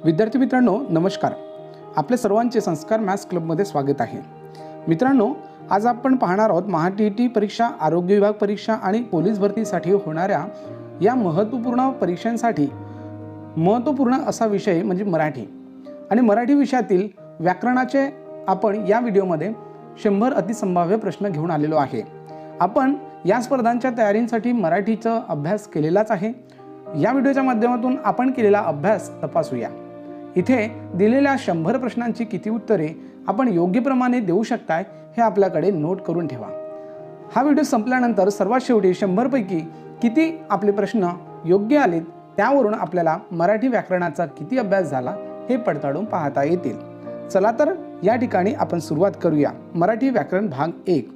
विद्यार्थी मित्रांनो नमस्कार. आपले सर्वांचे संस्कार मॅथ्स क्लबमध्ये स्वागत आहे. मित्रांनो, आज आपण पाहणार आहोत महा-टी-ई-टी परीक्षा, आरोग्य विभाग परीक्षा आणि पोलीस भरतीसाठी होणाऱ्या या महत्त्वपूर्ण परीक्षांसाठी महत्त्वपूर्ण असा विषय म्हणजे मराठी. आणि मराठी विषयातील व्याकरणाचे आपण या व्हिडिओमध्ये 100 अतिसंभाव्य प्रश्न घेऊन आलेलो आहे. आपण या स्पर्धांच्या तयारीसाठी मराठीचा अभ्यास केलेलाच आहे. या व्हिडिओच्या माध्यमातून आपण केलेला अभ्यास तपासूया. इथे दिलेल्या 100 प्रश्नांची किती उत्तरे आपण योग्यप्रमाणे देऊ शकताय हे आपल्याकडे नोट करून ठेवा. हा व्हिडिओ संपल्यानंतर सर्वात शेवटी 100 पैकी किती आपले प्रश्न योग्य आलेत त्यावरून आपल्याला मराठी व्याकरणाचा किती अभ्यास झाला हे पडताळून पाहता येतील. चला तर या ठिकाणी आपण सुरुवात करूया. मराठी व्याकरण भाग 1.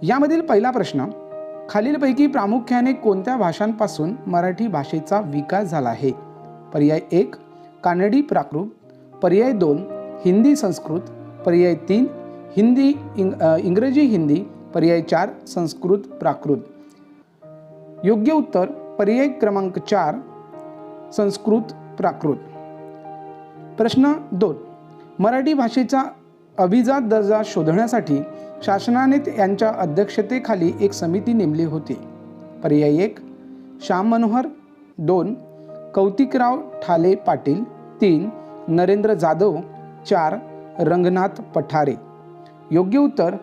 यामधील पहिला प्रश्न, खालीलपैकी प्रामुख्याने कोणत्या भाषांपासून मराठी भाषेचा विकास झाला आहे? पर्याय 1 कानडी प्राकृत, पर्याय 2 हिंदी संस्कृत, पर्याय 3 इंग्रजी हिंदी, पर्याय 4 संस्कृत प्राकृत. योग्य उत्तर पर्याय क्रमांक 4 संस्कृत प्राकृत. प्रश्न 2, मराठी भाषेचा अभिजात दर्जा शोधण्यासाठी शासनाने यांच्या अध्यक्षतेखाली एक समिती नेमली होती. पर्याय 1 श्याम मनोहर, 2 कौतिकराव ठाले पाटील, 3 नरेंद्र जाधव, 4 रंगनाथ पठारे. योग्य उत्तर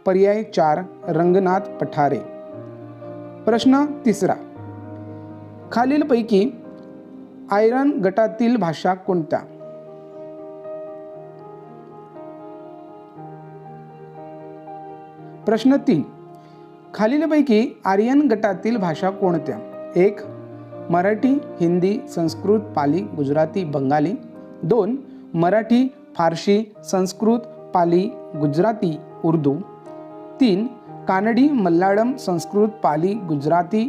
पर्याय 4 रंगनाथ पठारे. प्रश्न 3, खालीलपैकी आयरन गटातील भाषा कोणत्या? प्रश्न 3, खालीलपैकी आर्यन गटातील भाषा कोणत्या? 1 मराठी, हिंदी, संस्कृत, पाली, गुजराती, बंगाली. 2 मराठी, फारसी, संस्कृत, पाली, गुजराती, उर्दू. 3 कानडी, मल्याळम, संस्कृत, पाली, गुजराती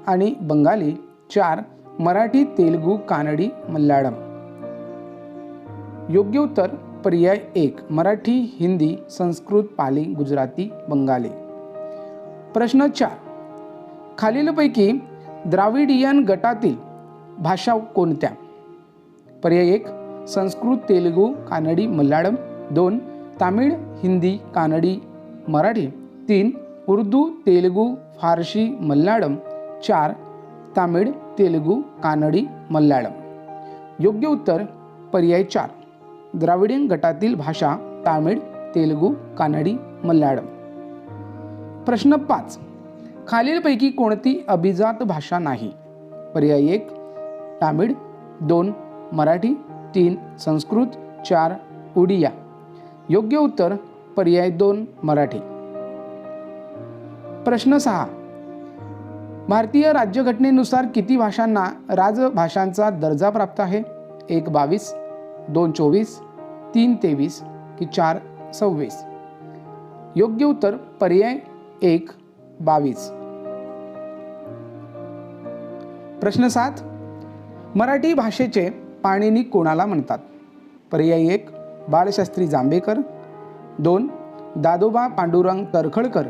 आणि बंगाली. 4 मराठी, तेलुगू, कानडी, मल्याळम. योग्य उत्तर पर्याय 1 मराठी, हिंदी, संस्कृत, पाली, गुजराती, बंगाली. प्रश्न 4, खालीलपैकी द्राविडियन गटातील भाषा कोणत्या? पर्याय 1 संस्कृत, तेलुगू, कानडी, मल्याळम. 2 तामिळ, हिंदी, कानडी, मराठी. 3 उर्दू, तेलुगू, फारसी, मल्याळम. 4 तामिळ, तेलुगू, कानडी, मल्याळम. योग्य उत्तर पर्याय 4 द्राविडियन गटातील भाषा तामिळ, तेलुगू, कानडी, मल्याळम. प्रश्न 5, खालीलपैकी कोणती अभिजात भाषा नाही? पर्याय 1 तामिळ, 2 मराठी, 3 संस्कृत, 4 उडिया. योग्य उत्तर पर्याय 2 मराठी. प्रश्न 6, भारतीय राज्यघटनेनुसार किती भाषांना राजभाषांचा दर्जा प्राप्त आहे? 1 22, 2 24, 3 23 की 4 26. योग्य उत्तर पर्याय 1 22. प्रश्न 7, मराठी भाषेचे पाणिनी कोणाला म्हणतात? पर्याय 1 बाळशास्त्री जांभेकर, 2 दादोबा पांडुरंग तर्खडकर,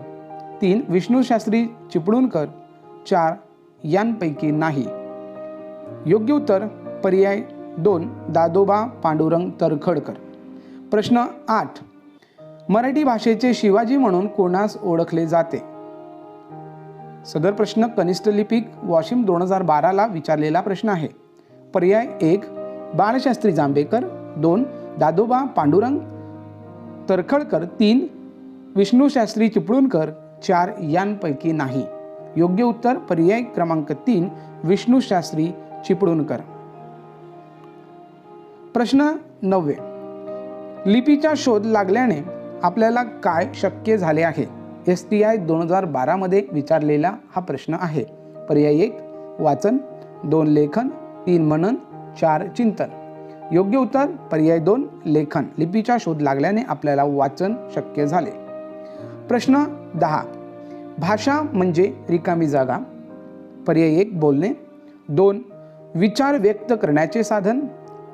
3 विष्णुशास्त्री चिपळूणकर, 4 यांपैकी नाही. योग्य उत्तर पर्याय 2 दादोबा पांडुरंग तर्खडकर. प्रश्न 8, मराठी भाषेचे शिवाजी म्हणून कोणास ओळखले जाते? सदर प्रश्न कनिष्ठ लिपिक वाशिम 2012 विचारलेला प्रश्न आहे. पर्याय 1 बाळशास्त्री जांभेकर, 2 दादोबा पांडुरंग तर्खडकर, 3 विष्णुशास्त्री चिपळूणकर, 4 यांपैकी नाही. योग्य उत्तर पर्याय क्रमांक 3 विष्णुशास्त्री चिपळूणकर. प्रश्न 9, लिपीचा शोध लागल्याने आपल्याला काय शक्य झाले आहे? STI 2012 मध्ये विचारलेला हा प्रश्न आहे. पर्याय 1 वाचन, 2 लेखन, 3 मनन, 4 चिंतन. योग्य उत्तर पर्याय 2 लेखन. लिपीचा शोध लागल्याने आपल्याला वाचन शक्य झाले. प्रश्न 10, भाषा म्हणजे रिकामी जागा. पर्याय 1 बोलणे, 2 विचार व्यक्त करण्याचे साधन,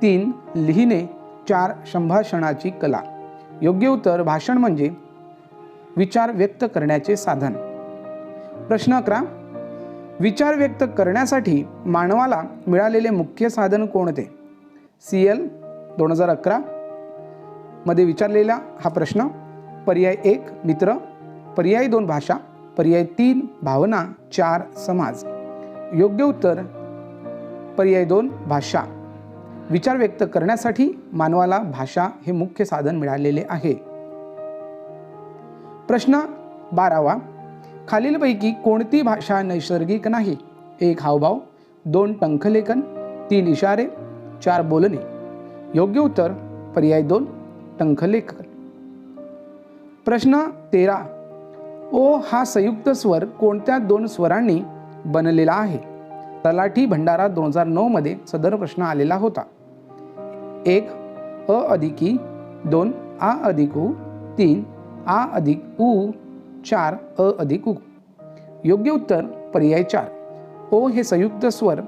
3 लिहिणे, 4 संभाषणाची कला. योग्य उत्तर भाषण म्हणजे विचार व्यक्त करण्याचे साधन. प्रश्न 11, विचार व्यक्त करण्यासाठी मानवाला मिळालेले मुख्य साधन कोणते? CL 2011 मध्ये विचारलेला हा प्रश्न. पर्याय 1 मित्र, पर्याय 2 भाषा, पर्याय 3 भावना, 4 समाज. योग्य उत्तर पर्याय 2 भाषा. विचार व्यक्त करण्यासाठी मानवाला भाषा हे मुख्य साधन मिळालेले आहे. प्रश्न 12वा. खालीलपैकी कोणती भाषा नैसर्गिक नाही? 1 हावभाव, 2 टंकलेखन, 3 इशारे, 4 बोलणे. योग्य उत्तर पर्याय 2 टंकलेखन. प्रश्न 13. ओ हा संयुक्त स्वर कोणत्या 2 स्वरांनी बनलेला आहे? तलाठी भंडारा 2009 मध्ये सदर प्रश्न आलेला होता. 1 अ अधिक ई, 2 आ अधिक उ, 3 आ अधिक उ, 4 अ अधिक उ. योग्य उत्तर पर्याय 4. ओ हे संयुक्त स्वर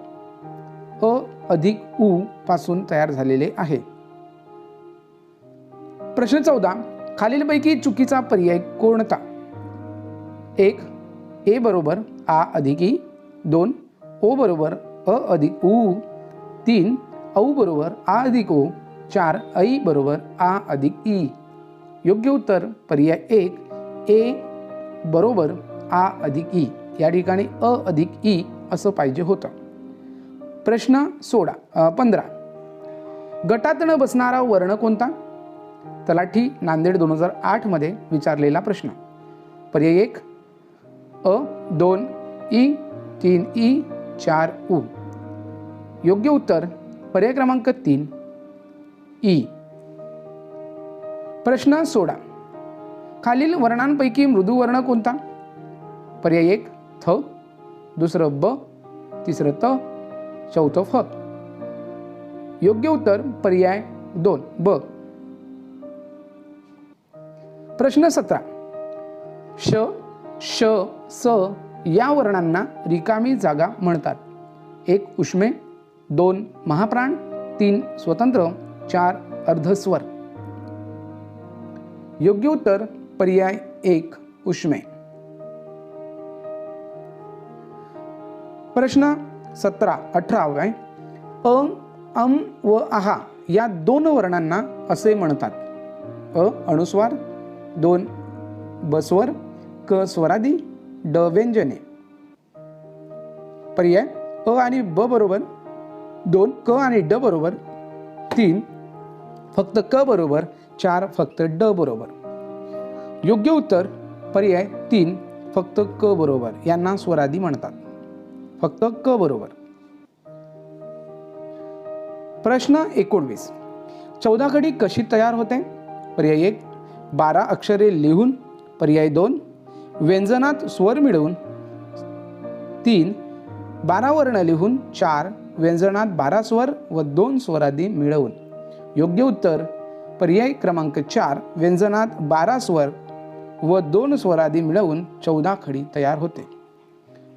अ अधिक उ पासून तयार झालेले आहे. प्रश्न 14. खालीलपैकी चुकीचा पर्याय कोणता? 1 ए बरोबर आ अधिक ई, 2 ओ बरोबर अ अधिक उ, 3 औ बरोबर आ अधिक ओ, 4 ऐ बरोबर आ अधिक ई. योग्य उत्तर पर्याय 1 ए बरोबर आ अधिक ई. या ठिकाणी अ अधिक ई असं पाहिजे होतं. प्रश्न 15. गटात न बसणारा वर्ण कोणता? तलाठी नांदेड 2008 मध्ये विचारलेला प्रश्न. पर्याय 1 अ, 2 ई, 3 ई, 4 उ. योग्य उत्तर पर्याय क्रमांक 3 ई. प्रश्न 16. खालील वर्णांपैकी मृदू वर्ण कोणता? पर्याय 1 थ, दुसरं ब, तिसरं त, चौथं फ. योग्य उत्तर पर्याय 2 ब. प्रश्न 17. श, श, स या वर्णांना रिकामी जागा म्हणतात. 1 उष्मे, 2 महाप्राण, 3 स्वतंत्र, 4 अर्धस्वर. योग्य उत्तर पर्याय 1 उष्मे. प्रश्न 18. अम व आहा या 2 वर्णांना असे म्हणतात. अ अनुस्वार, 2 बस्वर, क स्वरादी, ड व्यंजने. पर्याय अ आणि ब बरोबर, 2 क आणि ड बरोबर, 3 फक्त क बरोबर, 4 फक्त ड बरोबर. योग्य उत्तर पर्याय 3 फक्त क बरोबर. यांना स्वरादी म्हणतात. फक्त क बरोबर. प्रश्न 19. 14 खडी कशी तयार होते? पर्याय 1 12 अक्षरे लिहून, पर्याय 2 व्यंजनात स्वर मिळवून, 3 12 वर्ण लिहून, 4 व्यंजनात 12 स्वर व 2 स्वरादी मिळवून. योग्य उत्तर पर्याय क्रमांक 4 व्यंजनात 12 स्वर व 2 स्वरादी मिळवून 14 खडी तयार होते.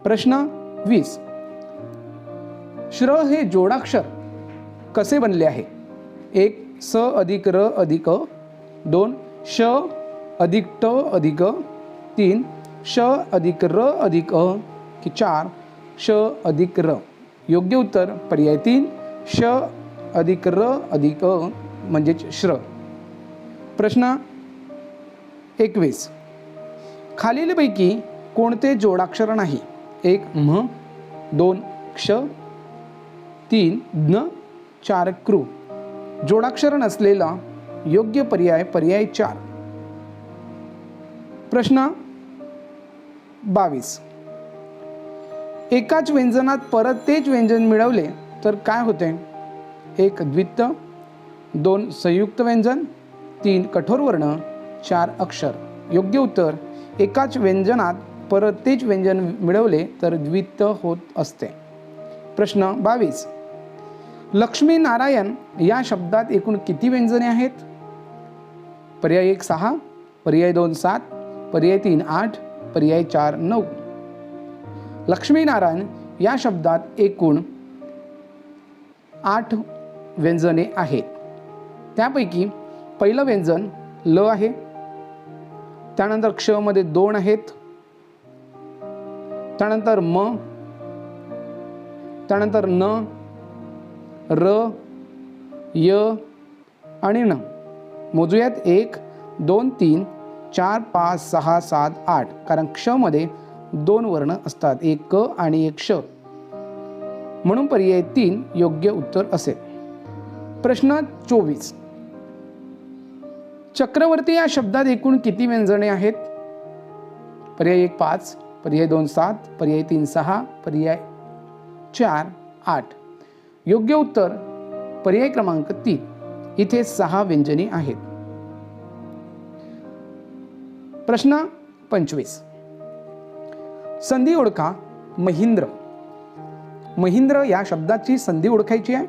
प्रश्न 20. श्र हे जोडाक्षर कसे बनले आहे? 1 स अधिक र अधिक अ, 2 श अधिक ट अधिक अ, 3 श अधिक र अधिक अ, 4 श अधिक र. योग्य उत्तर पर्याय 3 श अधिक र अधिक अ म्हणजेच श्र. प्रश्न 21. खालीलपैकी कोणते जोडाक्षर नाही? 1 म्ह, 2 क्ष, 3 ज्ञ, 4 कृ. जोडाक्षर नसलेला योग्य पर्याय पर्याय 4. प्रश्न 22. एकाच व्यंजनात परत तेच व्यंजन मिळवले तर काय होते? 1 द्वित्व, 2 संयुक्त व्यंजन, 3 कठोर वर्ण, 4 अक्षर. योग्य उत्तर एकाच व्यंजनात परत तेच व्यंजन मिळवले तर द्वित्व होत असते. प्रश्न 22. लक्ष्मी नारायण या शब्दात एकूण किती व्यंजने आहेत? पर्याय 1 6, पर्याय 2 7, पर्याय 3 8, पर्याय 4 9. लक्ष्मीनारायण या शब्दात एकूण 8 व्यंजने आहेत. त्यापैकी पहिलं व्यंजन ल आहे, त्यानंतर क्ष मध्ये 2 आहेत, त्यानंतर म, त्यानंतर न, र, य आणि न. मोजूयात 1 2 3 4 5 6 7 8, कारण क्ष मध्ये 2 वर्ण असतात, एक क आणि एक श, म्हणून पर्याय 3 योग्य उत्तर असेल. प्रश्न 24. चक्रवर्ती या शब्दात एकूण किती व्यंजने आहेत? पर्याय 1 5, पर्याय 2 7, पर्याय 3 6, पर्याय 4 8. योग्य उत्तर पर्याय क्रमांक 3. इथे 6 व्यंजने आहेत. प्रश्न 25. संधी ओळखा. महिंद्र. महिंद्र या शब्दाची संधी ओळखायची आहे.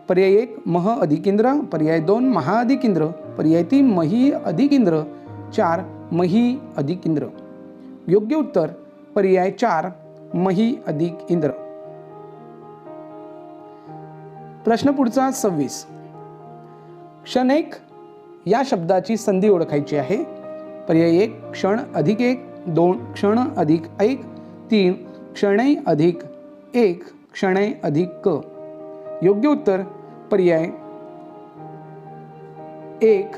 पर्याय 1 मह अधिक इंद्र, पर्याय 2 महा अधिक इंद्र, पर्याय 3 मही अधिक इंद्र, 4 मही अधिक इंद्र. योग्य उत्तर पर्याय 4 मही अधिक इंद्र. प्रश्न पुढचा 26. क्षणैक या शब्दाची संधी ओळखायची आहे. पर्याय 1 क्षण अधिक 1, 2 क्षण अधिक 1, 3 क्षणै अधिक 1 क्षणै अधिक क. योग्य उत्तर पर्याय 1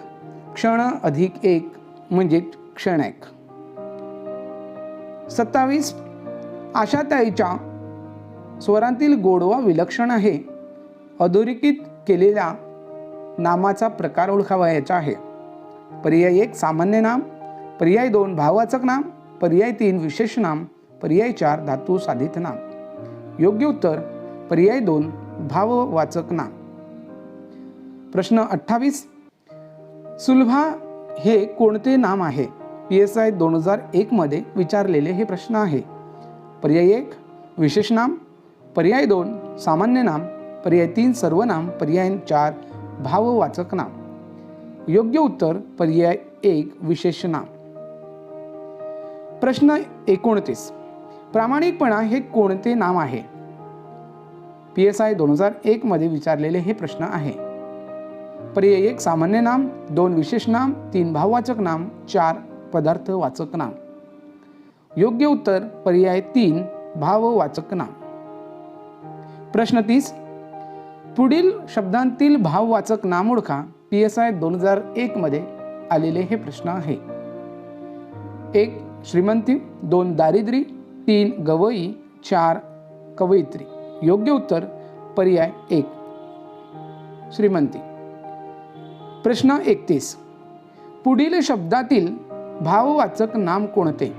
क्षण अधिक 1 म्हणजे क्षणैक. 27. आशाताईच्या स्वरांतील गोडवा विलक्षण आहे. अधोरेखित केलेल्या नामाचा प्रकार ओळखावयाचा आहे. पर्याय 1 सामान्य नाम, पर्याय 2 भाववाचक नाम, पर्याय 3 विशेष नाम, पर्याय 4 धातू साधित नाम. योग्य उत्तर पर्याय 2 भाववाचक नाम. प्रश्न 28. सुलभा हे कोणते नाम आहे? PSI 2001 मध्ये विचारलेले हे प्रश्न आहे. पर्याय 1 विशेष नाम, पर्याय 2 सामान्य नाम, पर्याय 3 सर्वनाम, पर्याय 4 भाववाचक नाम. योग्य उत्तर पर्याय 1 विशेष नाम. प्रश्न 29. प्रामाणिकपणा हे कोणते नाम आहे? PSI 2001 मध्ये विचारलेले हे प्रश्न आहे. पर्याय 1 सामान्य नाम, 2 विशेष नाम, 3 भाववाचक नाम, 4 पदार्थवाचक नाम. योग्य उत्तर पर्याय 3 भाववाचक नाम. प्रश्न 30. पुढील शब्दांतील भाववाचक नाम ओळखा. PSI 2001 मध्ये आलेले हे प्रश्न आहे. 1 श्रीमंती, 2 दारिद्र्य, 3 गवई, 4 कवयित्री. योग्य उत्तर पर्याय 1 श्रीमंती. प्रश्न 31. पुढील शब्दातील भाववाचक नाम कोणते?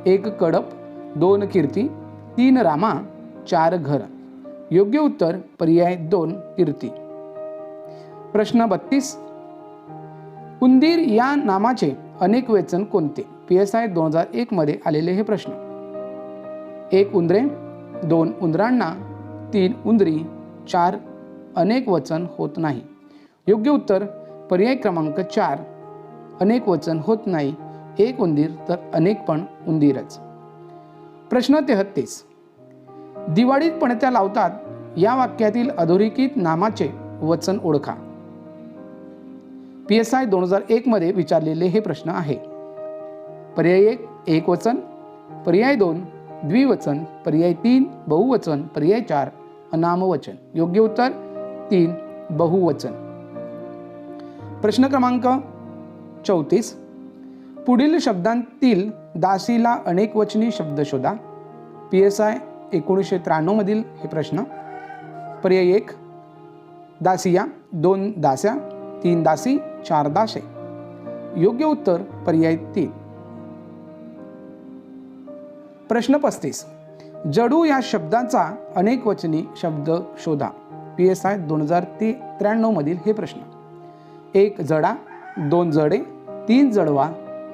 1 कडप, 2 कीर्ती, 3 रामा, 4 घर. योग्य उत्तर पर्याय 2 कीर्ती. प्रश्न 32. उंदीर या नामाचे अनेक वचन कोणते? PSI 2001 मध्ये आलेले हे प्रश्न. 1 उंदरे, 2 उंदरांना, 3 उंदरी, 4 अनेक वचन होत नाही. योग्य उत्तर पर्याय क्रमांक 4 अनेक वचन होत नाही. 1 उंदीर तर अनेक पण उंदीरच. प्रश्न 33. दिवाळीत पणत्या लावतात या वाक्यातील अधोरेखित नामाचे वचन ओळखा. PSI 2001 मध्ये विचारलेले हे प्रश्न आहे. पर्याय 1 एकवचन, पर्याय 2 द्विवचन, पर्याय 3 बहुवचन, पर्याय 4 अनामवचन. योग्य उत्तर 3 बहुवचन. प्रश्न क्रमांक 34. पुढील शब्दांतील दासीला अनेक वचनी शब्द शोधा. PSI 1993 मधील हे प्रश्न. पर्याय 1 दासिया, 2 दास्या, 3 दासी, 4 दासे. योग्य उत्तर पर्याय 3. प्रश्न 35. जडू या शब्दाचा अनेक वचनी शब्द शोधा. PSI 2093 मधील हे प्रश्न. 1 जडा, 2 जडे, 3 जडवा,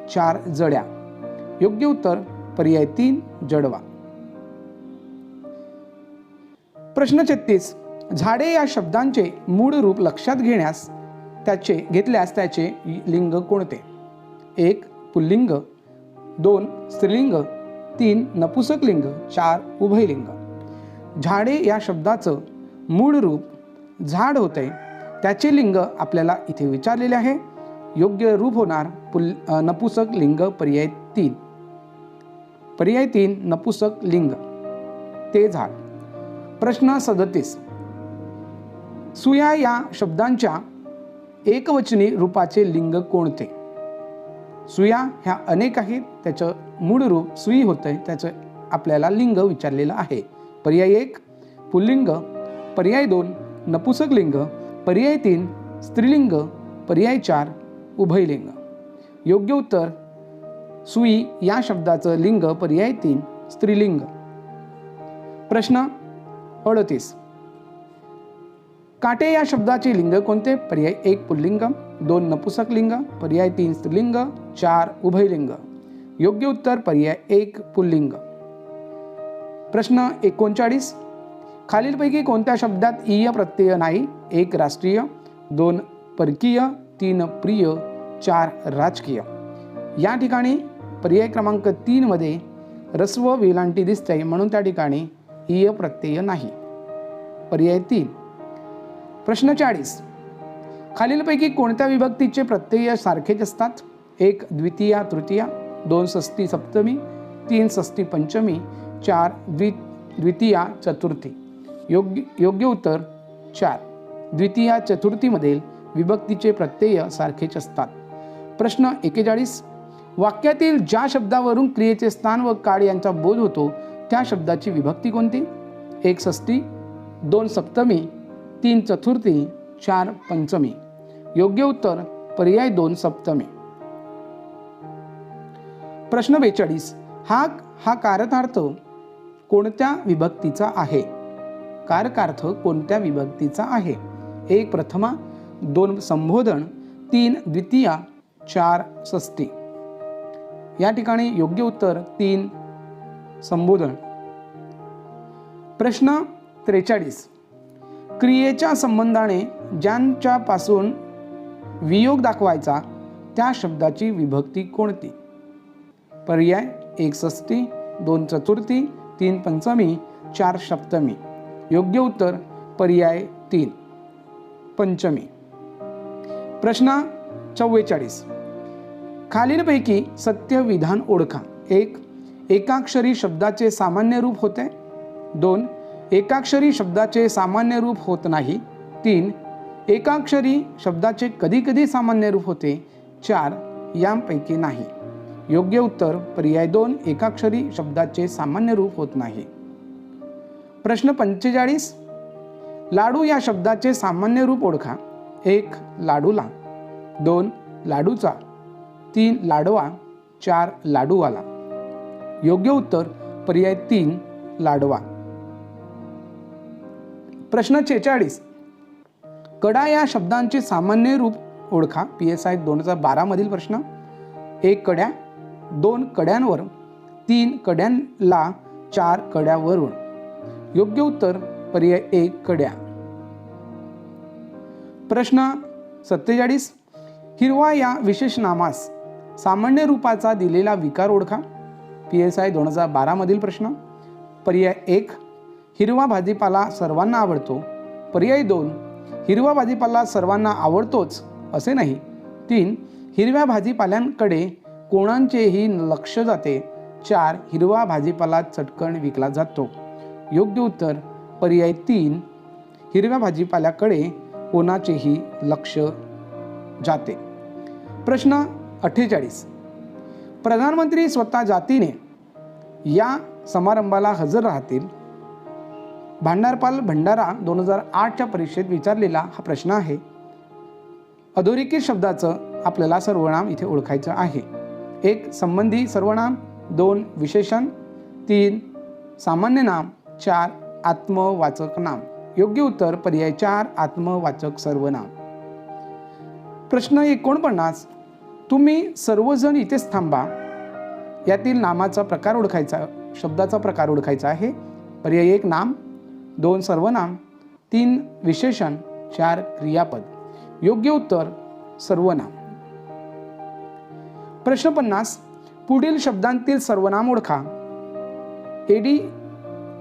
4 जड्या. योग्य उत्तर पर्याय 3 जडवा. प्रश्न 36. झाडे या शब्दांचे मूळ रूप लक्षात घेतल्यास त्याचे लिंग कोणते? 1 पुल्लिंग, 2 स्त्रीलिंग, 3 नपुसकलिंग, 4 उभयलिंग. झाडे या शब्दाचं मूळ रूप झाड होते, त्याचे लिंग आपल्याला इथे विचारलेले आहे. योग्य रूप होणार नपुसक लिंग पर्याय 3. पर्याय 3 नपुसक लिंग ते झाड. प्रश्न 37. सुया या शब्दांच्या एकवचनी रूपाचे लिंग कोणते? सुया ह्या अनेक आहेत, त्याचं मूळ रूप सुई होतंय, त्याचं आपल्याला लिंग विचारलेलं आहे. पर्याय 1 पुल्लिंग, पर्याय 2 नपुसकलिंग, पर्याय 3 स्त्रीलिंग, पर्याय 4 उभयलिंग. योग्य उत्तर सुई या शब्दाचं लिंग पर्याय 3 स्त्रीलिंग. प्रश्न 38. काटे या शब्दाचे लिंग कोणते? पर्याय 1 पुल्लिंग, 2 नपुसकलिंग, पर्याय 3 स्त्रीलिंग, 4 उभयलिंग. योग्य उत्तर पर्याय 1 पुल्लिंग. प्रश्न 39. खालीलपैकी कोणत्या शब्दात ईय प्रत्यय नाही? 1 राष्ट्रीय, 2 परकीय, 3 प्रिय, 4 राजकीय. या ठिकाणी पर्याय क्रमांक 3 मध्ये रस्व वेलांटी दिसते, म्हणून त्या ठिकाणी ईय प्रत्यय नाही. पर्याय 3. प्रश्न 40. खालीलपैकी कोणत्या विभक्तीचे प्रत्यय सारखेच असतात? 1 द्वितीया तृतीया, 2 षष्ठी सप्तमी, 3 षष्ठी पंचमी, 4 द्वितीया चतुर्थी. योग्य उत्तर 4 द्वितीया चतुर्थीमधील विभक्तीचे प्रत्यय सारखेच असतात. प्रश्न 41. वाक्यातील ज्या शब्दावरून क्रियेचे स्थान व काळ यांचा बोध होतो त्या शब्दाची विभक्ती कोणती? 1 षष्ठी, 2 सप्तमी, 3 चतुर्थी, 4 पंचमी. योग्य उत्तर पर्याय 2 सप्तमी. प्रश्न 42. हा कारकार्थ कोणत्या विभक्तीचा आहे? कारकार्थ कोणत्या विभक्तीचा आहे? 1 प्रथमा, 2 संबोधन, 3 द्वितीया, 4 षष्ठी. या ठिकाणी योग्य उत्तर 3 संबोधन. प्रश्न 43. क्रियेच्या संबंधाने ज्यांच्यापासून वियोग दाखवायचा त्या शब्दाची विभक्ती कोणती? पर्याय 1 षष्ठी, 2 चतुर्थी, 3 पंचमी, 4 सप्तमी. योग्य उत्तर पर्याय 3 पंचमी. प्रश्न 44. खालीलपैकी सत्य विधान ओळखा. 1 एकाक्षरी शब्दाचे सामान्य रूप होते. 2 एकाक्षरी शब्दाचे सामान्य रूप होत नाही. 3 एकाक्षरी शब्दाचे कधी कधी सामान्य रूप होते. 4 यांपैकी नाही. योग्य उत्तर पर्याय 2 एकाक्षरी शब्दाचे सामान्य रूप होत नाही. प्रश्न 45. लाडू या शब्दाचे सामान्य रूप ओळखा. 1 लाडूला, 2 लाडूचा, 3 लाडवा, 4 लाडूवाला. योग्य उत्तर पर्याय 3 लाडवा. प्रश्न 46. कडा या शब्दांचे सामान्य रूप ओळखा. PSI 2012 मधील प्रश्न. 1 कड्या, 2 कड्यांवर, 3 कड्यांला, 4 कड्यावरून. योग्य उत्तर पर्याय 1 कड्या. प्रश्न 47. हिरवा या विशेषनामास सामान्य रूपाचा दिलेला विकार ओळखा. PSI 2012 मधील प्रश्न. पर्याय 1 हिरवा भाजीपाला सर्वांना आवडतो. पर्याय 2 हिरवा भाजीपाला सर्वांना आवडतोच असे नाही. 3 हिरव्या भाजीपाल्यांकडे कोणाचेही लक्ष जाते. 4 हिरवा भाजीपाला चटकन विकला जातो. योग्य उत्तर पर्याय 3 हिरव्या भाजीपाल्याकडे कोणाचेही लक्ष जाते. प्रश्न 48. प्रधानमंत्री स्वतः जातीने या समारंभाला हजर राहतील. भांडारपाल भंडारा 2008च्या परीक्षेत विचारलेला हा प्रश्न आहे. अधोरेखित शब्दाचं आपल्याला सर्वनाम इथे ओळखायचं आहे. 1 संबंधी सर्वनाम, 2 विशेषण, 3 सामान्य नाम, 4 आत्मवाचक नाम. योग्य उत्तर पर्याय 4 आत्मवाचक सर्वनाम. प्रश्न 49. तुम्ही सर्वजण इथेच थांबा यातील नामाचा प्रकार ओळखायचा, शब्दाचा प्रकार ओळखायचा आहे. पर्याय 1 नाम, 2 सर्वनाम, 3 विशेषण, 4 क्रियापद. योग्य उत्तर सर्वनाम. प्रश्न 50. पुढील शब्दांतील सर्वनाम ओळखा. AD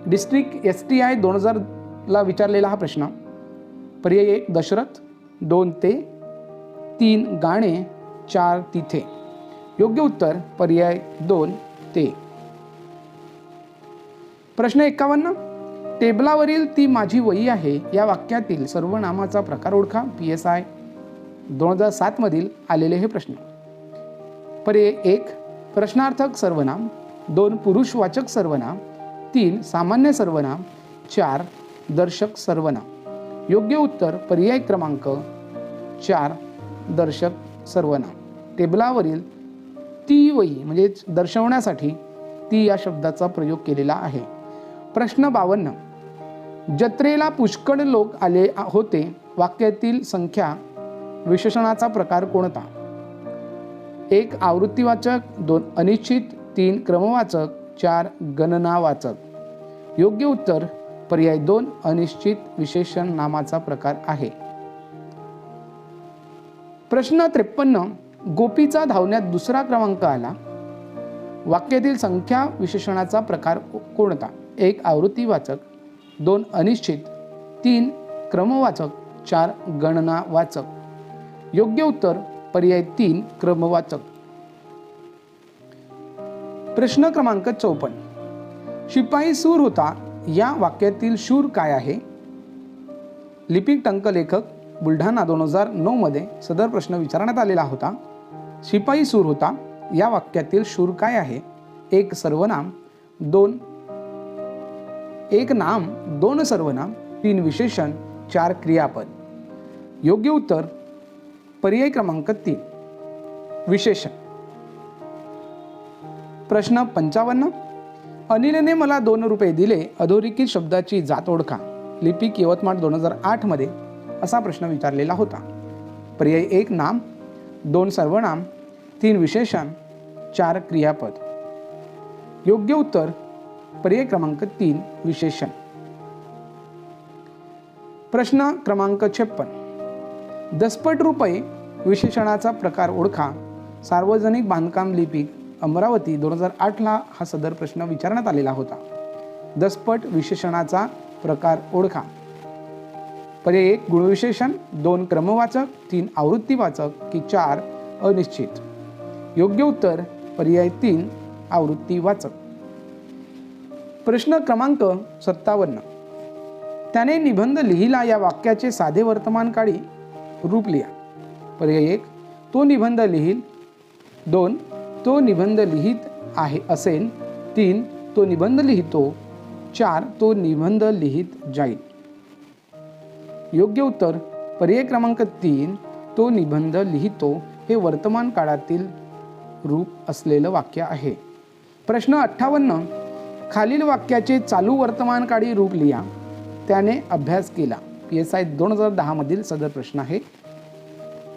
डिस्ट्रिक्ट STI 2000 ला विचारलेला हा प्रश्न. पर्याय 1 दशरथ, 2 ते, 3 गाणे, 4 तिथे. योग्य उत्तर पर्याय 2 ते. प्रश्न 51. टेबलावरील ती माझी वही आहे या वाक्यातील सर्वनामाचा प्रकार ओळखा. PSI 2007 मधील आलेले हे प्रश्न. पर्याय 1 प्रश्नार्थक सर्वनाम, 2 पुरुषवाचक सर्वनाम, 3 सामान्य सर्वनाम, 4 दर्शक सर्वनाम. योग्य उत्तर पर्याय क्रमांक 4 दर्शक सर्वनाम. टेबलावरील ती वही म्हणजे दर्शवण्यासाठी ती या शब्दाचा प्रयोग केलेला आहे. प्रश्न 52 जत्रेला पुष्कळ लोक आले होते वाक्यातील संख्या विशेषणाचा प्रकार कोणता? 1 आवृत्तीवाचक, 2 अनिश्चित, 3 क्रमवाचक, 4 गणनावाचक. योग्य उत्तर पर्याय 2 अनिश्चित विशेषण नामाचा प्रकार आहे. प्रश्न 53 गोपीचा धावण्यात दुसरा क्रमांक आला वाक्यातील संख्या विशेषणाचा प्रकार कोणता? 1 आवृत्तीवाचक, 2 अनिश्चित, 3 क्रमवाचक, 4 गणनावाचक. योग्य उत्तर पर्याय 3 क्रमवाचक. प्रश्न क्रमांक 54 शिपाई सूर होता या वाक्यातील शूर काय आहे? लिपिक टंकलेखक बुलढाणा 2009 मध्ये सदर प्रश्न विचारण्यात आलेला होता. शिपाई सूर होता या वाक्यातील शूर काय आहे? 1 सर्वनाम, 1 नाम, 2 सर्वनाम, 3 विशेषण, 4 क्रियापद. योग्य उत्तर पर्याय क्रमांक 3 विशेषण. प्रश्न 55 अनिलने मला 2 रुपये दिले अधोरेखित शब्दाची जात ओळखा. लिपिक यवतमाळ 2008 मध्ये असा प्रश्न विचारलेला होता. पर्याय 1 नाम, 2 सर्वनाम, 3 विशेषण, 4 क्रियापद. योग्य उत्तर पर्याय क्रमांक 3 विशेषण. प्रश्न क्रमांक 56 दसपट रुपये विशेषणाचा प्रकार ओळखा. सार्वजनिक बांधकाम लिपिक अमरावती 2008 ला हा सदर प्रश्न विचारण्यात आलेला होता. दसपट विशेषणाचा प्रकार ओळखा. पर्याय 1 गुणविशेषण, 2 क्रमवाचक, 3 आवृत्तीवाचक की 4 अनिश्चित. योग्य उत्तर पर्याय 3 आवृत्तीवाचक. प्रश्न क्रमांक 57 त्याने निबंध लिहिला या वाक्याचे साधे वर्तमानकाळी रूप लिहा. पर्याय 1 तो निबंध लिहिल, 2 तो निबंध लिहित आहे असेल, 3 तो निबंध लिहितो, 4 तो निबंध लिहित जाईल. योग्य उत्तर पर्याय क्रमांक 3 तो निबंध लिहितो हे वर्तमान काळातील रूप असलेलं वाक्य आहे. प्रश्न 58 खालील वाक्याचे चालू वर्तमानकाळी रूप लिहा. त्याने अभ्यास केला. PSI 2010 मधील सदर प्रश्न आहे.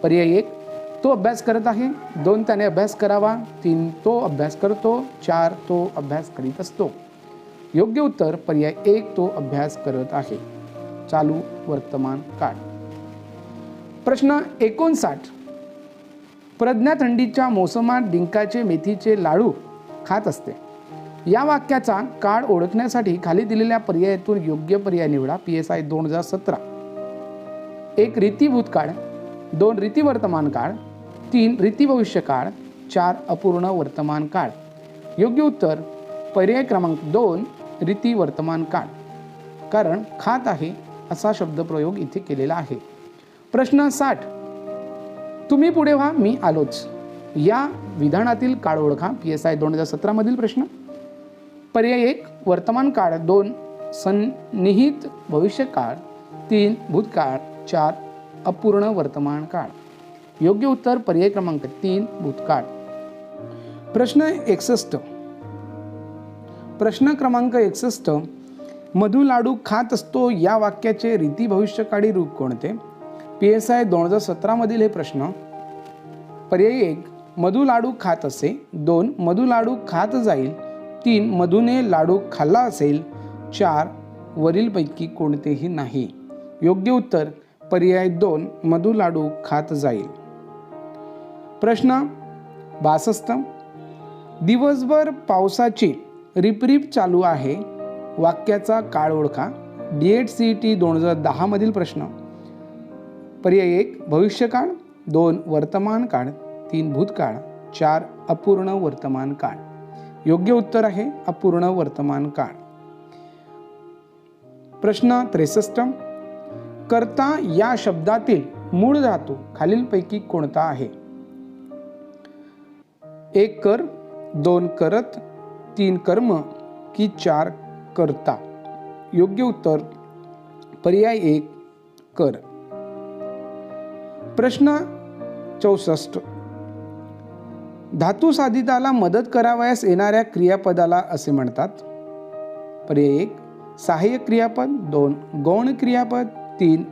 पर्याय 1 तो अभ्यास करत आहे, 2 त्याने अभ्यास करावा, 3 तो अभ्यास करतो, 4 तो अभ्यास करीत असतो. योग्य उत्तर पर्याय 1 तो अभ्यास करत आहे. चालू वर्तमान काळ. प्रश्न 59 प्रज्ञा थंडीच्या मोसमात डिंकाचे मेथीचे लाडू खात असते. या वाक्याचा काळ ओळखण्यासाठी खाली दिलेल्या पर्यायातून योग्य पर्याय निवडा. PSI 2017 1 रीती भूतकाळ, 2 रीती वर्तमान काळ, 3 रीती भविष्य काळ, 4 अपूर्ण वर्तमान काळ. योग्य उत्तर पर्याय क्रमांक 2 रीती वर्तमान काळ. कारण खात आहे असा शब्दप्रयोग इथे केलेला आहे. प्रश्न 60 तुम्ही पुढे व्हा मी आलोच या विधानातील काळ ओळखा. PSI 2017 मधील प्रश्न. पर्याय 1 वर्तमान काळ, 2 सन्निहित भविष्यकाळ, 3 भूतकाळ, 4 अपूर्ण वर्तमान काळ. योग्य उत्तर पर्याय क्रमांक 3 भूतकाळ. प्रश्न 61 प्रश्न क्रमांक 61 मधु लाडू खात असतो या वाक्याचे रीती भविष्यकाळी रूप कोणते? PSI 2017 मधील हे प्रश्न. पर्याय 1 मधु लाडू खात असे, 2 मधु लाडू खात जाईल, 3 मधुने लाडू खाल्ला असेल, 4 वरीलपैकी कोणतेही नाही. योग्य उत्तर पर्याय 2 मधु लाडू खात जाईल. प्रश्न 62 दिवसभर पावसाची रिपरिप चालू आहे वाक्याचा काळ ओळखा. DED CET 2010 मधील प्रश्न. पर्याय 1 भविष्यकाळ, 2 वर्तमान काळ, 3 भूतकाळ, 4 अपूर्ण वर्तमान काळ. योग्य उत्तर आहे अपूर्ण वर्तमान काळ. प्रश्न 63. कर्ता या शब्दातील मूळ धातू खालीलपैकी कोणता आहे? 1 कर, 2 करत, 3 कर्म की 4 कर्ता? योग्य उत्तर पर्याय 1 कर. प्रश्न 64. धातू साधिताला मदत करावयास येणाऱ्या क्रियापदाला असे म्हणतात? पर्याय 1 सहाय्यक क्रियापद, 2 गौण क्रियापद, 3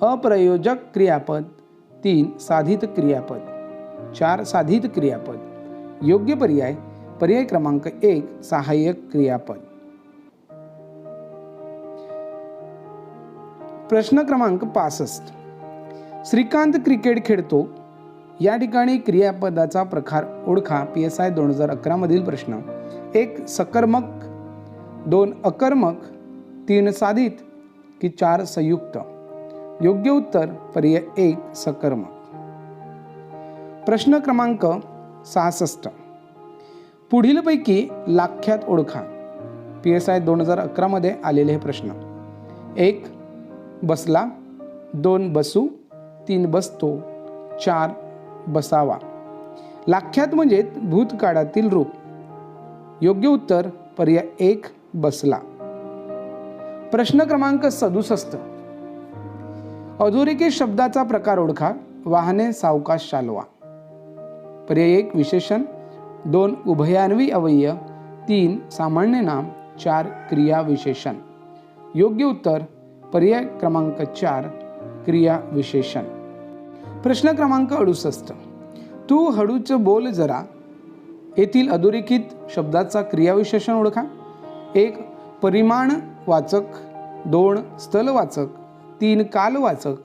अप्रयोजक क्रियापद, 3 साधित क्रियापद, 4 साधित क्रियापद. योग्य पर्याय पर्याय क्रमांक 1 सहाय्यक क्रियापद. प्रश्न क्रमांक 65. श्रीकांत क्रिकेट खेळतो या ठिकाणी क्रियापदाचा प्रकार ओळखा. PSI 2011 मधील प्रश्न. 1 सकर्मक, 2 अकर्मक, 3 साधित की 4 संयुक्त? योग्य उत्तर पर्याय 1 सकर्मक. प्रश्न क्रमांक 66. पुढीलपैकी लाख्यात ओळखा. PSI 2011 मध्ये आलेले हे प्रश्न. 1 बसला, 2 बसू, 3 बसतो, 4 बसावा. लाख्यात म्हणजे भूतकाळातील रूप. योग्य उत्तर पर्याय 1 बसला. प्रश्न क्रमांक 67. अधोरेखित शब्दाचा प्रकार ओळखा. वाहने सावकाश चालवा. पर्याय 1 विशेषण, 2 उभयान्वी अव्यय, 3 सामान्य नाम, 4 क्रिया विशेषण. योग्य उत्तर पर्याय क्रमांक 4 क्रिया विशेषण. प्रश्न क्रमांक 68. तू हळूच बोल जरा येथील अधोरेखित शब्दाचा क्रियाविशेषण ओळखा. 1 परिमाणवाचक, 2 स्थलवाचक, 3 कालवाचक,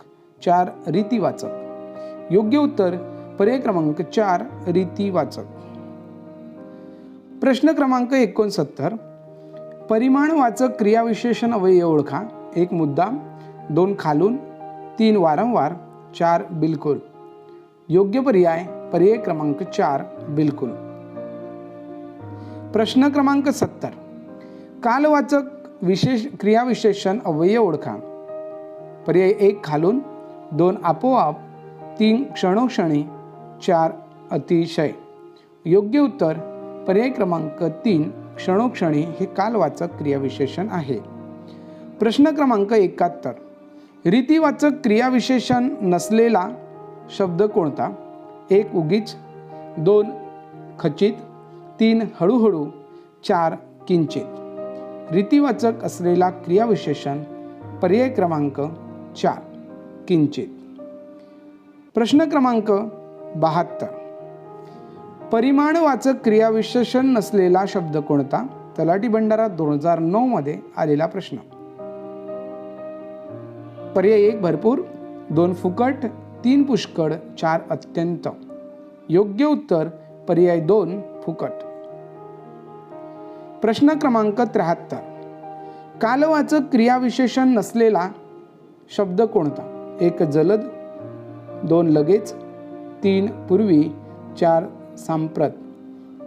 4 रीतिवाचक. योग्य उत्तर पर्याय क्रमांक 4 रीतिवाचक. प्रश्न क्रमांक 69. परिमाणवाचक क्रियाविशेषण अव्यय ओळखा. 1 मुद्दाम, 2 खालून, 3 वारंवार, 4 बिलकुल. योग्य पर्याय पर्याय क्रमांक 4 बिलकुल. प्रश्न क्रमांक 70. कालवाचक क्रियाविशेषण अव्यय ओळखा. पर्याय 1 खालून, 2 आपोआप, 3 क्षणोक्षणी, 4 अतिशय. योग्य उत्तर पर्याय क्रमांक 3 क्षणोक्षणी हे कालवाचक क्रियाविशेषण आहे. प्रश्न क्रमांक 71. रीतिवाचक क्रियाविशेषण नसलेला शब्द कोणता? 1 उगीच, 2 खचित, 3 हळूहळू, 4 किंचित. रीतिवाचक असलेला क्रियाविशेषण पर्याय क्रमांक 4 किंचित. प्रश्न क्रमांक 72. परिमाणवाचक क्रियाविशेषण नसलेला शब्द कोणता? तलाठी भंडारा 2009 मध्ये आलेला प्रश्न. पर्याय 1 भरपूर, 2 फुकट, 3 पुष्कळ, 4 अत्यंत. योग्य उत्तर पर्याय 2 फुकट. प्रश्न क्रमांक 73. कालवाचक क्रियाविशेषण नसलेला शब्द कोणता? 1 जलद, 2 लगेच, 3 पूर्वी, 4 सांप्रत.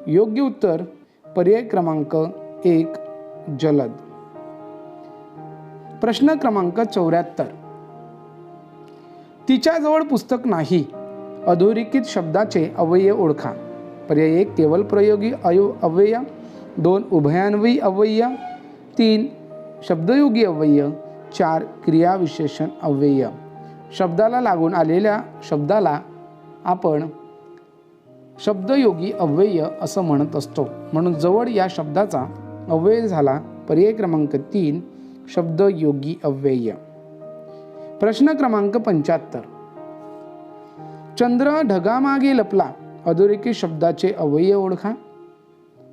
योग्य उत्तर पर्याय क्रमांक 1 जलद. प्रश्न क्रमांक 74. तिच्याजवळ पुस्तक नाही. अधोरेखित शब्दाचे अव्यय ओळखा. पर्याय 1 केवल प्रयोगी अव्यय, 2 उभयान्वयी अव्यय, 3 शब्दयोगी अव्यय, 4 क्रियाविशेषण अव्यय. शब्दाला लागून आलेल्या शब्दाला आपण शब्दयोगी अव्यय असं म्हणत असतो. म्हणून जवळ या शब्दाचा अव्यय झाला पर्याय क्रमांक 3 शब्दयोगी अव्यय. प्रश्न क्रमांक 75. चंद्र ढगामागे लपला. अधोरेखित शब्दाचे अव्यय ओळखा.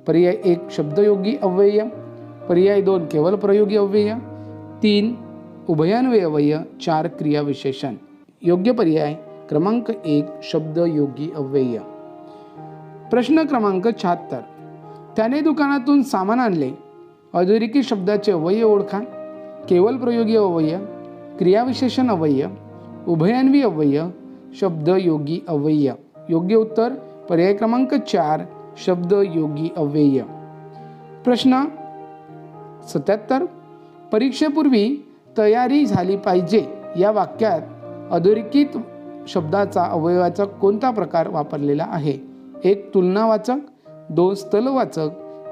पर्याय 1 शब्दयोगी अव्यय, पर्याय 2 केवल प्रयोगी अव्यय, 3 उभयान्वयी अव्यय, 4 क्रियाविशेषण. योग्य पर्याय क्रमांक 1 शब्दयोगी अव्यय. प्रश्न क्रमांक 76. त्याने दुकानातून सामान आणले. अधोरेखित शब्दाचे अव्यय ओळखा. केवल प्रयोगी अव्यय, क्रियाविशेषण अव्यय, उभयान्वयी अव्यय, शब्दयोगी अव्यय. योग्य उत्तर पर्याय क्रमांक 4 शब्दयोगी अव्यय. प्रश्न 77. परीक्षेपूर्वी तयारी झाली पाहिजे या वाक्यात अधोरेखित शब्दाचा अवयवाचा कोणता प्रकार वापरलेला आहे? 1 तुलनावाचक, 2 स्थलवाचक,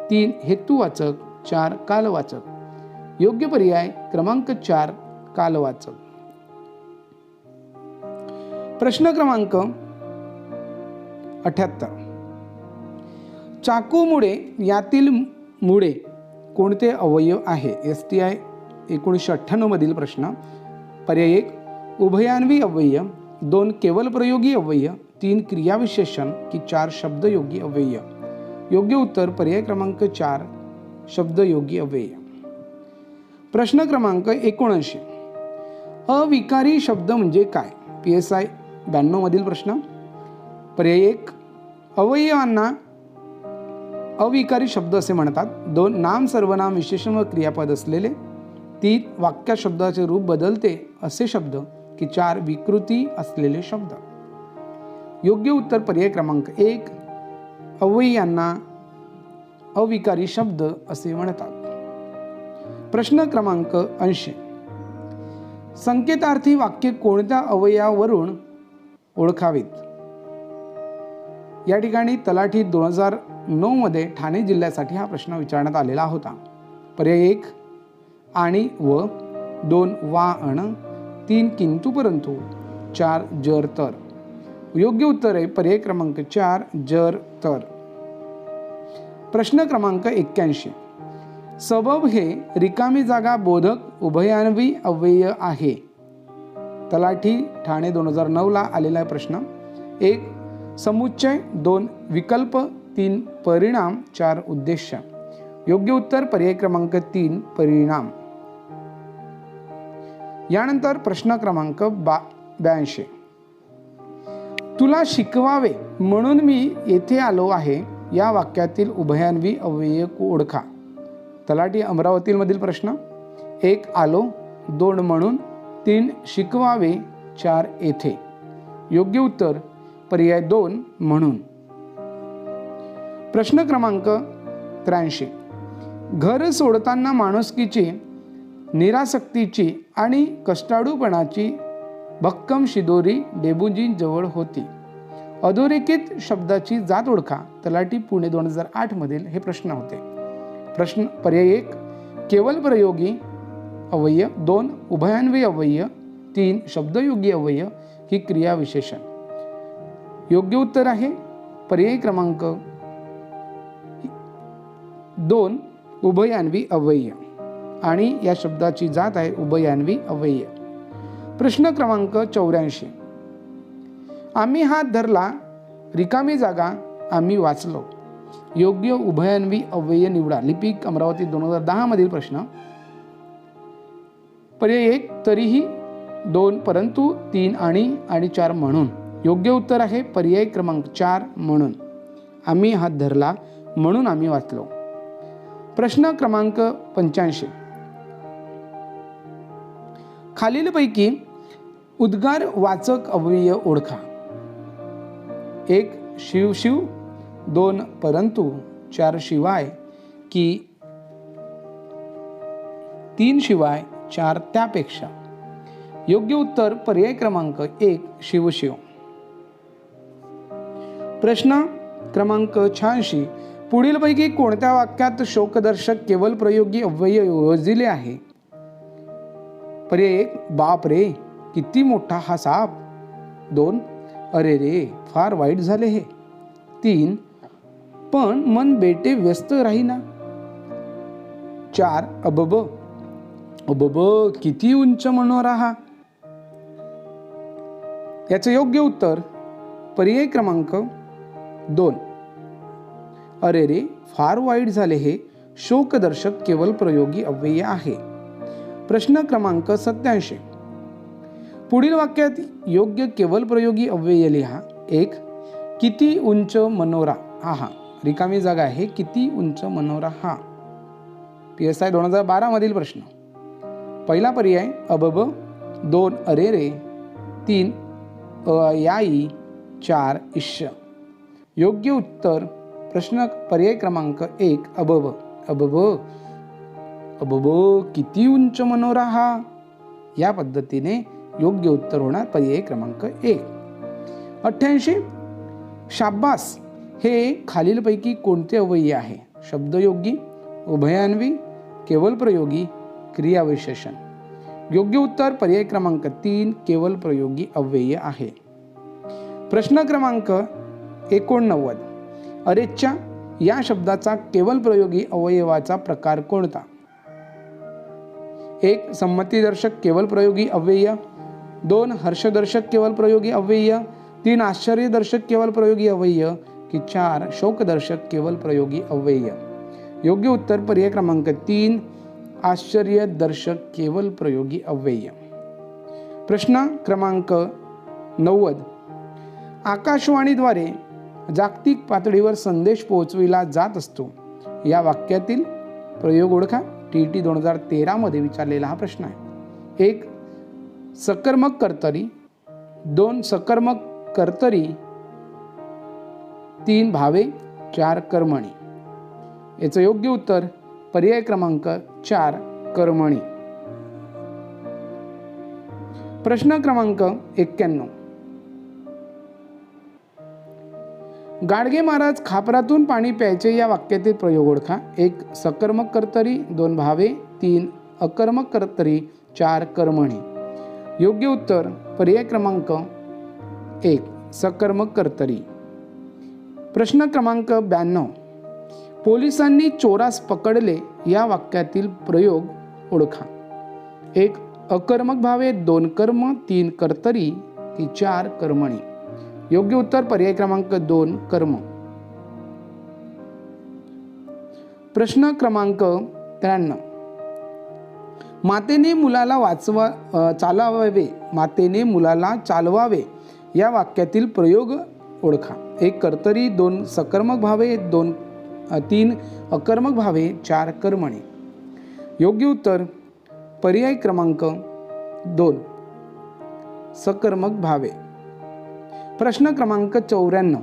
3 हेतुवाचक, 4 कालवाचक। योग्य पर्याय क्रमांक 4 कालवाचक। प्रश्न क्रमांक 78, चाकूमुळे यातील मुळे कोणते अवयव आहे? STI 1998 मधील प्रश्न। पर्याय 1 उभयान्वी अव्यय, 2 केवल प्रयोगी अव्यय, 3 क्रियाविशेषण की 4 शब्दयोगी अव्यय। योग्य उत्तर पर्याय क्रमांक 4 शब्दयोगी अव्यय। प्रश्न क्रमांक 79, अविकारी शब्द म्हणजे काय? PSI 92 मधील प्रश्न। पर्याय 1 अवयवांना अविकारी शब्द असे म्हणतात, 2 नाम सर्वनाम विशेषण व क्रियापद असलेले, 3 वाक्यात शब्दाचे रूप बदलते असे शब्द की 4 विकृती असलेले शब्द। योग्य उत्तर पर्याय क्रमांक 1 अवयवांना अविकारी शब्द असे म्हणतात। प्रश्न क्रमांक 80, संकेतार्थी वाक्य कोणत्या अवयवावरून ओळखावीत? या ठिकाणी तलाठी 2009 मध्ये ठाणे जिल्ह्यासाठी हा प्रश्न विचारण्यात आलेला होता। पर्याय 1 आणि व, 2 वा अण, 3 किंतु परंतु, 4 जर तर। योग्य उत्तर आहे पर्याय क्रमांक 4 जर तर। प्रश्न क्रमांक 81, सबब हे रिकामी जागा बोधक उभयान्वी अव्यय आहे। तलाठी ठाणे 2009 ला आलेला आहे प्रश्न। 1 समुच्चय, 2 विकल्प, 3 परिणाम, 4 उद्देश्य। योग्य उत्तर पर्याय क्रमांक 3 परिणाम। यानंतर प्रश्न क्रमांक 82, तुला शिकवावे म्हणून मी येथे आलो आहे या वाक्यातील उभयान्वी अव्यय ओळखा। तलाठी अमरावती मधील प्रश्न। 1 आलो, 2 म्हणून, 3 शिकवावे, 4 येथे। योग्य उत्तर पर्याय 2 म्हणून। प्रश्न क्रमांक 83, घर सोडताना माणुसकीची, निरासक्तीची आणि कष्टाळूपणाची भक्कम शिदोरी डेबूजींजवळ होती। अधोरेखित शब्दाची जात ओळखा। तलाठी पुणे 2008 मधील हे प्रश्न होते। प्रश्न पर्याय 1 केवल प्रयोगी अव्यय, 2 उभयान्वी अव्यय, 3 शब्दयोगी अव्यय ही क्रियाविशेषण। योग्य उत्तर आहे पर्याय क्रमांक 2 उभयान्वी अव्यय आणि या शब्दाची जात आहे उभयान्वी अव्यय। प्रश्न क्रमांक 84, आम्ही हात धरला, रिकामी जागा, आम्ही वाचलो। योग्य उभयान्वी अव्यय निवडा। लिपिक अमरावती 2010 मधील प्रश्न। पर्याय 1 तरीही, 2 परंतु, 3 आणि 4 म्हणून। योग्य उत्तर आहे पर्याय क्रमांक 4 म्हणून। आम्ही हात धरला म्हणून आम्ही वाचलो। प्रश्न क्रमांक 85, खालीलपैकी उद्गार वाचक अव्यय ओळखा। 1 शिव शिव, 2 परंतु, 4 शिवाय की, 3 शिवाय, 4 त्यापेक्षा। योग्य उत्तर पर्याय क्रमांक 1 शिव शिव। प्रश्न क्रमांक 86, पुढीलपैकी कोणत्या वाक्यात शोकदर्शक केवल प्रयोगी अव्यय योजले आहे? पर्याय 1 बाप रे किती मोठा हा साप, 2 अरे रे फार वाईट झाले हे, 3 पण मन बेटे व्यस्त राहीना, 4 अबब अबब किती उंच मनोरा हा। याचे योग्य उत्तर पर्याय क्रमांक 2 अरे रे फार वाईट झाले हे शोकदर्शक केवल प्रयोगी अव्यय आहे। प्रश्न क्रमांक 87, पुढील वाक्यात योग्य केवल प्रयोगी अव्यय लिहा। 1 किती उंच मनोरा हा, रिकामी जागा आहे किती उंच मनोरा हा। PSI 2012 मधील प्रश्न। पहिला पर्याय अबब, 2 अरे रे, 3 याई, 4 इश्य। योग्य उत्तर प्रश्न पर्याय क्रमांक 1 अबब अबब। अबबो किती उंच मनोरा हा. या पद्धतीने योग्य उत्तर होणार पर्याय क्रमांक 1. 88. शाब्बास हे खालीलपैकी कोणते अव्यय आहे? शब्दयोगी, उभयान्वी, केवल प्रयोगी, क्रियाविशेषण. योग्य उत्तर पर्याय क्रमांक 3 केवल प्रयोगी अव्यय आहे. प्रश्न क्रमांक 89. अरेच्चा या शब्दाचा केवल प्रयोगी अवयवाचा प्रकार कोणता? 1. संमतीदर्शक केवल प्रयोगी अव्यय. 2. हर्षदर्शक केवल प्रयोगी अव्यय. 3. आश्चर्यदर्शक केवल प्रयोगी अव्यय की 4. शोकदर्शक केवल प्रयोगी अव्यय. योग्य उत्तर पर्याय क्रमांक 3 आश्चर्यदर्शक केवल प्रयोगी अव्यय. प्रश्न क्रमांक 90. आकाशवाणीद्वारे जागतिक पातळीवर संदेश पोहोचविला जात असतो. या वाक्यातील प्रयोग ओळखा. TET 2013 मध्ये विचारलेला हा प्रश्न आहे. 1. सकर्मक कर्तरी. 2. सकर्मक कर्तरी. 3. भावे. 4. कर्मणी. याचं योग्य उत्तर पर्याय क्रमांक 4 कर्मणी. प्रश्न क्रमांक 91. गाडगे महाराज खापरातून पाणी प्यायचे या वाक्यातील प्रयोग ओळखा. 1. सकर्मक कर्तरी. 2. भावे. 3. अकर्मक कर्तरी. 4. कर्मणी. योग्य उत्तर पर्याय क्रमांक 1 सकर्मक कर्तरी. प्रश्न क्रमांक 92. पोलिसांनी चोरास पकडले या वाक्यातील प्रयोग ओळखा. 1. अकर्मक भावे. 2. कर्म. 3. कर्तरी की 4. कर्मणी. योग्य उत्तर पर्याय क्रमांक 2 कर्म. प्रश्न क्रमांक 93. मातेने मुलाला चालवावे. मातेने मुलाला चालवावे या वाक्यातील प्रयोग ओळखा. 1. कर्तरी. 2. सकर्मक भावे. 3. अकर्मक भावे. 4. कर्मणी. योग्य उत्तर पर्याय क्रमांक 2 सकर्मक भावे. प्रश्न क्रमांक 94.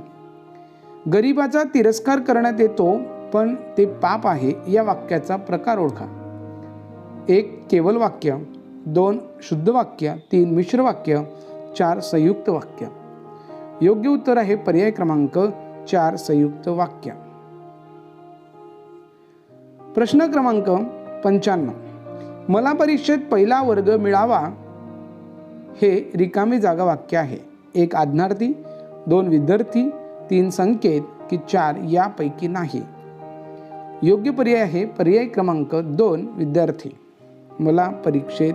गरिबाचा तिरस्कार करण्यात येतो पण ते पाप आहे या वाक्याचा प्रकार ओळखा. 1. केवल वाक्य. 2. शुद्ध वाक्य. 3. मिश्र वाक्य. 4. संयुक्त वाक्य. योग्य उत्तर आहे पर्याय क्रमांक 4 संयुक्त वाक्य. प्रश्न क्रमांक 95. मला परीक्षेत पहिला वर्ग मिळावा हे रिकामी जागा वाक्य आहे. 1. आज्ञार्थी. 2. विद्यार्थी. 3. संकेत की 4 यापैकी नाही. योग्य पर्याय आहे पर्याय क्रमांक 2 विद्यार्थी. मला परीक्षेत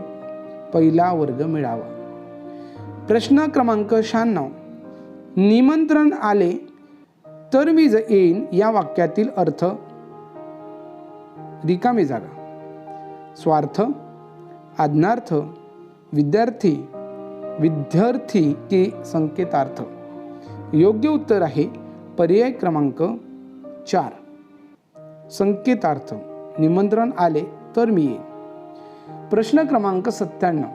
पहिला वर्ग मिळावा. प्रश्न क्रमांक 96. निमंत्रण आले तर मी येईन या वाक्यातील अर्थ रिकामी जागा. स्वार्थ. आज्ञार्थ. विद्यार्थी. विद्यार्थी की संकेतार्थ. योग्य उत्तर आहे पर्याय क्रमांक 4 संकेतार्थ. निमंत्रण आले तर मी येईन. प्रश्न क्रमांक 97.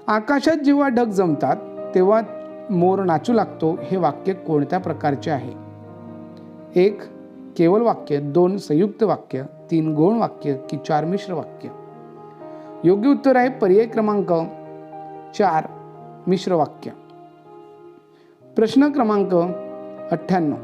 आकाशात जेव्हा ढग जमतात तेव्हा मोर नाचू लागतो हे वाक्य कोणत्या प्रकारचे आहे? 1. केवल वाक्य. 2. संयुक्त वाक्य. 3. गौण वाक्य की 4 मिश्र वाक्य. योग्य उत्तर आहे पर्याय क्रमांक 4 मिश्र वाक्य. प्रश्न क्रमांक 98.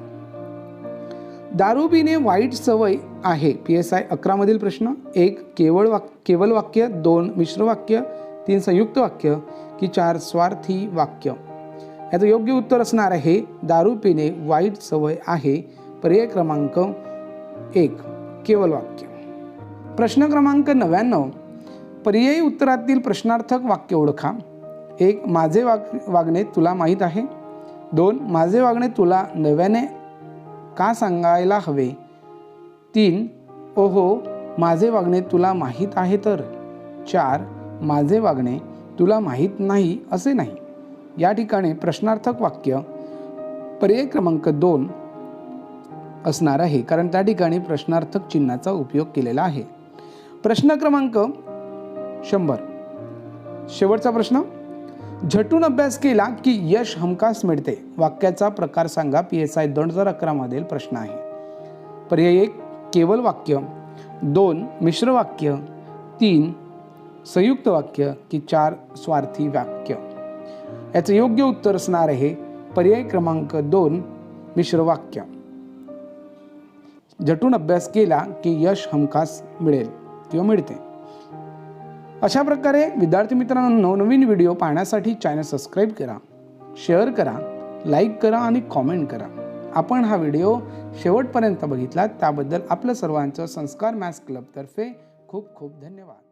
दारू पिणे वाईट सवय आहे. PSI 11 मधील प्रश्न. 1. केवल वाक्य. 2. मिश्र वाक्य. 3. संयुक्त वाक्य की 4 स्वार्थी वाक्य. याचं योग्य उत्तर असणार आहे दारू पिणे वाईट सवय आहे. पर्याय क्रमांक 1 केवल वाक्य. प्रश्न क्रमांक 99. पर्यायी उत्तरातील प्रश्नार्थक वाक्य ओळखा. 1. माझे वागणे तुला माहीत आहे. 2. माझे वागणे तुला नव्याने का सांगायला हवे. 3. ओहो माझे वागणे तुला माहीत आहे तर. 4. माझे वागणे तुला माहीत नाही असे नाही. या ठिकाणी प्रश्नार्थक वाक्य पर्याय क्रमांक 2 असणार आहे कारण त्या ठिकाणी प्रश्नार्थक चिन्हाचा उपयोग केलेला आहे. प्रश्न क्रमांक 100. शेवटचा प्रश्न. झटून अभ्यास केला की यश हमखास मिळते. वाक्याचा प्रकार सांगा. PSI 2011 मधील प्रश्न आहे. पर्याय 1 केवल वाक्य. 2 मिश्र वाक्य, 3 संयुक्त वाक्य की 4 स्वार्थी वाक्य? याचं योग्य उत्तर असणार आहे पर्याय क्रमांक 2 मिश्र वाक्य. झटून अभ्यास केला की यश हमखास मिळेल किंवा मिळते. अशा प्रकारे विद्यार्थी मित्रांनो, नवीन व्हिडिओ पाहण्यासाठी चॅनल सबस्क्राईब करा, शेअर करा, लाईक करा आणि कॉमेंट करा. आपण हा व्हिडिओ शेवटपर्यंत बघितला त्याबद्दल आपल्या सर्वांचं संस्कार मॅथ्स क्लब तर्फे खूप खूप धन्यवाद.